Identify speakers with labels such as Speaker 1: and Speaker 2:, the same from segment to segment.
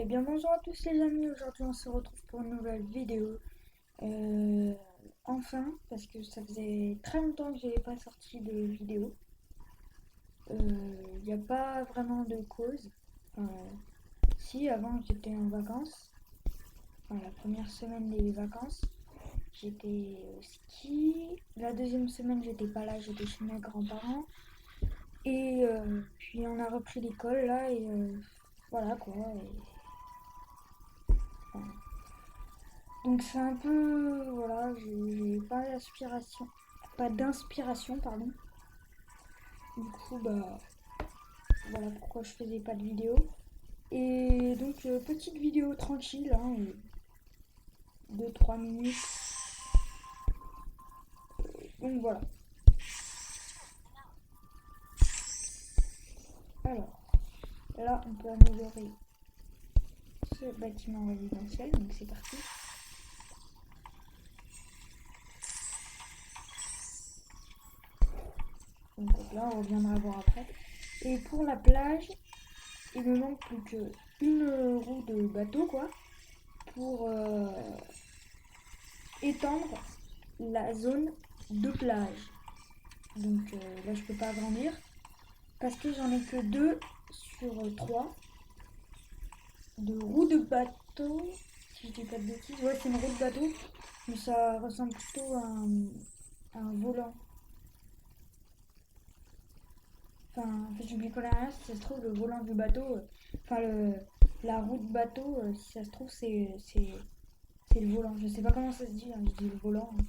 Speaker 1: Eh bien bonjour à tous les amis, aujourd'hui on se retrouve pour une nouvelle vidéo. Euh, enfin, parce que ça faisait très longtemps que j'avais pas sorti de vidéo. Il n'y a pas vraiment de cause. Enfin, si, avant j'étais en vacances, enfin la première semaine des vacances, j'étais au ski. La deuxième semaine j'étais pas là, j'étais chez mes grands-parents. Et puis on a repris l'école là et voilà quoi. Enfin, donc c'est un peu, voilà, j'ai pas d'inspiration, pardon. Du coup, bah, voilà pourquoi je faisais pas de vidéo. Et donc, petite vidéo tranquille, hein, 2-3 minutes. Donc voilà. Alors, là, on peut améliorer ce bâtiment résidentiel, donc c'est parti. Donc là, on reviendra voir après. Et pour la plage, il me manque plus qu'une roue de bateau, quoi, pour étendre la zone de plage. Donc là, je peux pas agrandir parce que j'en ai que deux sur trois de roues de bateau. Si je dis pas de bêtises, ouais, c'est une roue de bateau, mais ça ressemble plutôt à un volant. Enfin, je m'y connais rien. Si ça se trouve, le volant du bateau, enfin, la roue de bateau, si ça se trouve, c'est le volant. Je sais pas comment ça se dit, hein, je dis le volant, hein.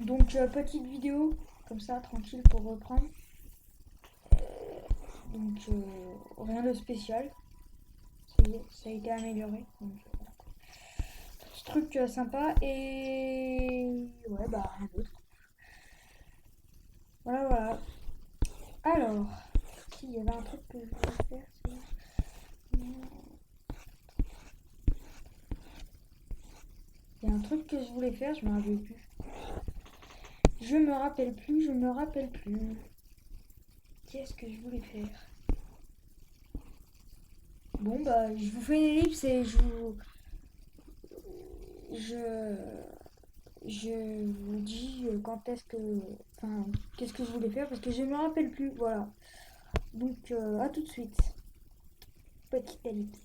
Speaker 1: Donc, petite vidéo, comme ça, tranquille pour reprendre. Donc, rien de spécial. Ça y est, ça a été amélioré. Donc, voilà. Petit truc sympa et ouais, bah rien d'autre. Voilà, voilà. Alors, il y avait un truc que je voulais faire. Il y a un truc que je voulais faire, je me rappelle plus. Je me rappelle plus. Qu'est-ce que je voulais faire? Bon, bah, je vous fais une ellipse et je, je vous dis quand est-ce que, enfin, qu'est-ce que je voulais faire parce que je me rappelle plus. Voilà. Donc, à tout de suite. Petite ellipse.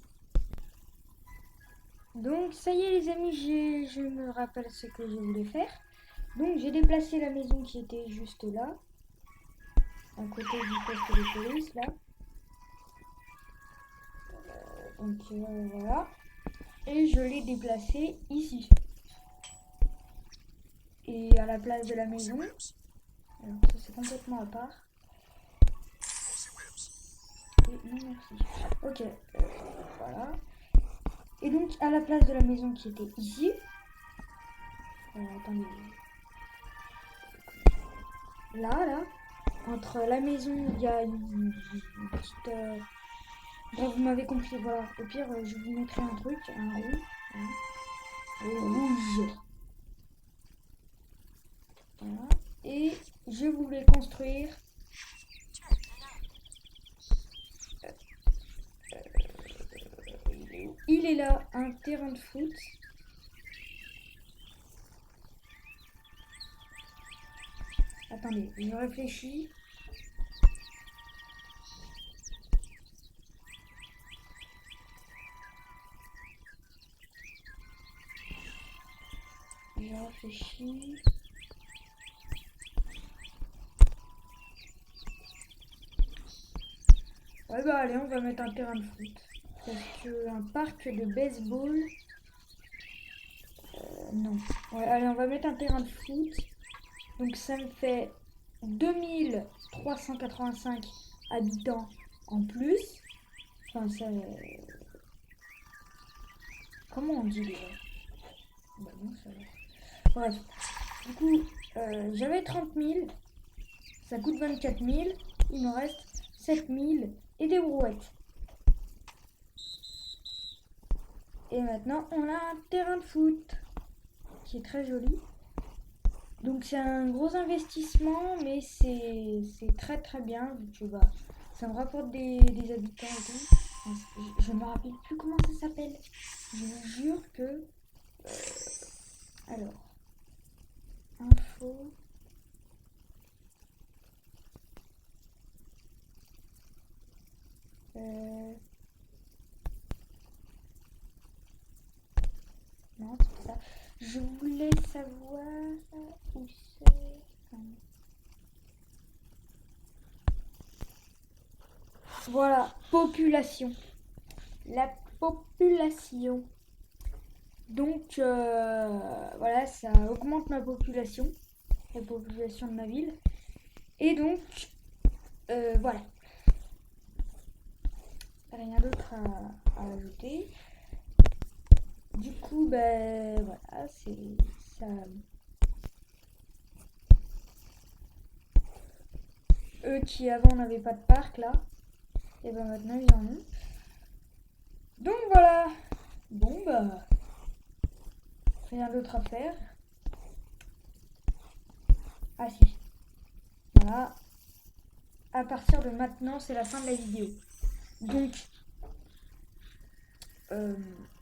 Speaker 1: Donc, ça y est, les amis, je me rappelle ce que je voulais faire. Donc, j'ai déplacé la maison qui était juste là, à côté du poste de police, là. Donc, voilà. Et je l'ai déplacé ici. Et à la place de la maison, alors ça c'est complètement à part. Et non, merci. Ok, voilà. Et donc, à la place de la maison qui était ici, attendez, là, entre la maison, il y a une petite. Bref, vous m'avez compris, voilà. Au pire, je vous mettrai un truc, un rouge. Voilà. Rouge. Voilà. Et je voulais construire. Il est là, un terrain de foot. Attendez, je réfléchis. Je réfléchis. Ouais, bah allez, on va mettre un terrain de foot. Parce qu'un parc de baseball, non. Ouais, allez, on va mettre un terrain de foot. Donc ça me fait 2385 habitants en plus. Enfin, ça. Comment on dit déjà? Bah non, ça va. Bref. Du coup, j'avais 30 000. Ça coûte 24 000. Il me reste 7 000 et des brouettes. Et maintenant, on a un terrain de foot qui est très joli. Donc c'est un gros investissement, mais c'est très très bien vu que bah, ça me rapporte des habitants et tout. Je me rappelle plus comment ça s'appelle. Je vous jure que... alors, info... non, c'est pas ça. Je voulais savoir où c'est. Voilà, population. La population. Donc, voilà, ça augmente ma population, la population de ma ville. Et donc, voilà. Rien d'autre à ajouter. Du coup, ben voilà, c'est ça. Eux qui avant n'avaient pas de parc là, et ben maintenant ils en ont. Donc voilà. Bon bah, rien d'autre à faire. Ah si. Voilà. À partir de maintenant, c'est la fin de la vidéo. Donc,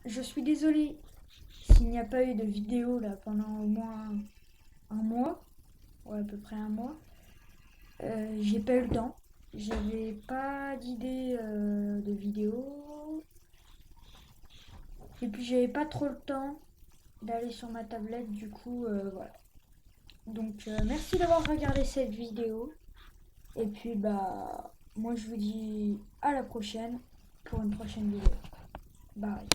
Speaker 1: je suis désolée s'il n'y a pas eu de vidéo là pendant au moins un mois, ouais à peu près un mois. J'ai pas eu le temps, j'avais pas d'idée de vidéo, et puis j'avais pas trop le temps d'aller sur ma tablette, du coup voilà. Donc merci d'avoir regardé cette vidéo, et puis bah moi je vous dis à la prochaine pour une prochaine vidéo. Bye.